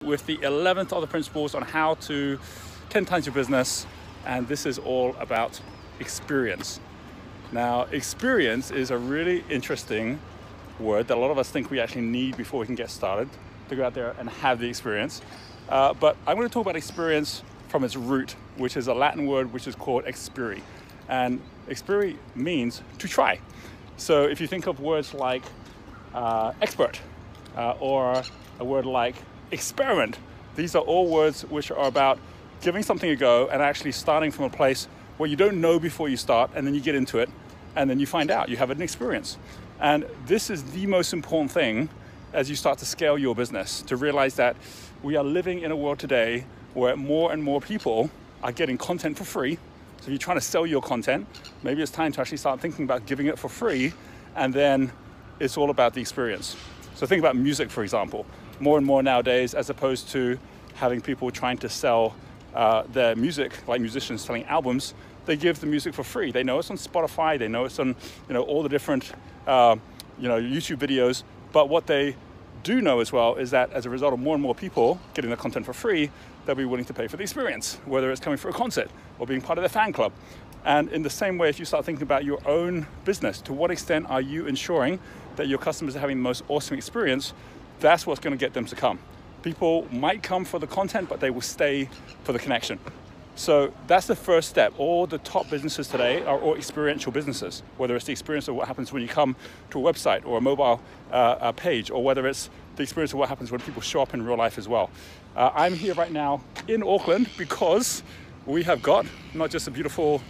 with the 11th of the principles on how to 10 times your business, and this is all about experience. Now, experience is a really interesting word that a lot of us think we actually need before we can get started to go out there and have the experience. But I'm going to talk about experience from its root, which is a Latin word which is called experi. And experi means to try. So if you think of words like expert or a word like experiment, these are all words which are about giving something a go and actually starting from a place where you don't know before you start, and then you get into it and then you find out you have an experience. And this is the most important thing as you start to scale your business, to realize that we are living in a world today where more and more people are getting content for free. So if you're trying to sell your content, maybe it's time to actually start thinking about giving it for free, and then it's all about the experience. So think about music, for example. More and more nowadays, as opposed to having people trying to sell their music, like musicians selling albums, they give the music for free. They know it's on Spotify, they know it's on all the different YouTube videos, but what they do know as well is that as a result of more and more people getting the content for free, they'll be willing to pay for the experience, whether it's coming for a concert or being part of their fan club. And in the same way, if you start thinking about your own business, to what extent are you ensuring that your customers are having the most awesome experience? That's what's going to get them to come. People might come for the content, but they will stay for the connection. So that's the first step. All the top businesses today are all experiential businesses, whether it's the experience of what happens when you come to a website or a mobile page, or whether it's the experience of what happens when people show up in real life as well. I'm here right now in Auckland because we have got not just a beautiful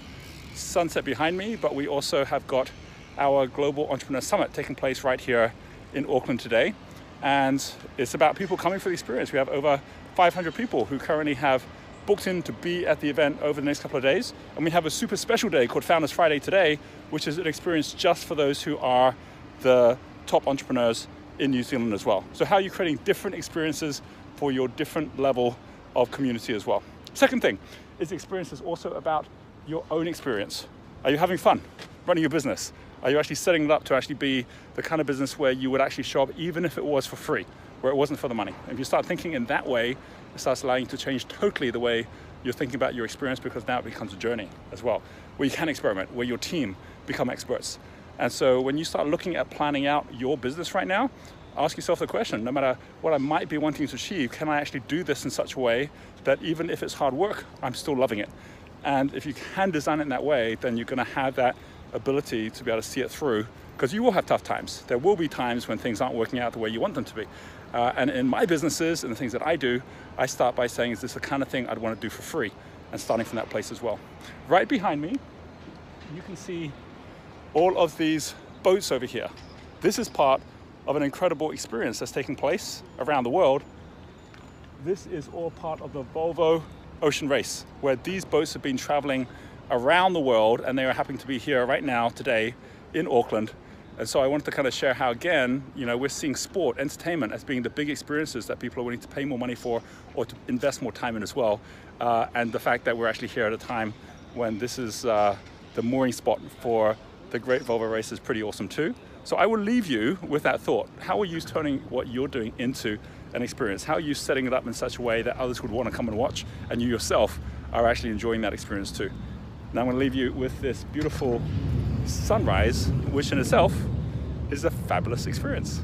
sunset behind me, but we also have got our Global Entrepreneur Summit taking place right here in Auckland today. And it's about people coming for the experience. We have over 500 people who currently have booked in to be at the event over the next couple of days. And we have a super special day called Founders Friday today, which is an experience just for those who are the top entrepreneurs in New Zealand as well. So how are you creating different experiences for your different level of community as well? Second thing is experience is also about your own experience. Are you having fun running your business? Are you actually setting it up to actually be the kind of business where you would actually show up even if it was for free, where it wasn't for the money? If you start thinking in that way, it starts allowing you to change totally the way you're thinking about your experience, because now it becomes a journey as well, where you can experiment, where your team become experts. And so when you start looking at planning out your business right now, ask yourself the question, no matter what I might be wanting to achieve, can I actually do this in such a way that even if it's hard work, I'm still loving it? And if you can design it in that way, then you're gonna have that ability to be able to see it through, because you will have tough times. There will be times when things aren't working out the way you want them to be. And in my businesses and the things that I do, I start by saying, is this the kind of thing I'd want to do for free? And starting from that place as well. Right behind me, you can see all of these boats over here. This is part of an incredible experience that's taking place around the world. This is all part of the Volvo Ocean Race, where these boats have been traveling around the world, and they are happening to be here right now today in Auckland. And so I wanted to kind of share how, again, we're seeing sport, entertainment as being the big experiences that people are willing to pay more money for or to invest more time in as well. And the fact that we're actually here at a time when this is the mooring spot for the Great Volvo Race is pretty awesome too. So I will leave you with that thought. How are you turning what you're doing into an experience? How are you setting it up in such a way that others would want to come and watch, and you yourself are actually enjoying that experience too? Now I'm going to leave you with this beautiful sunrise, which in itself is a fabulous experience.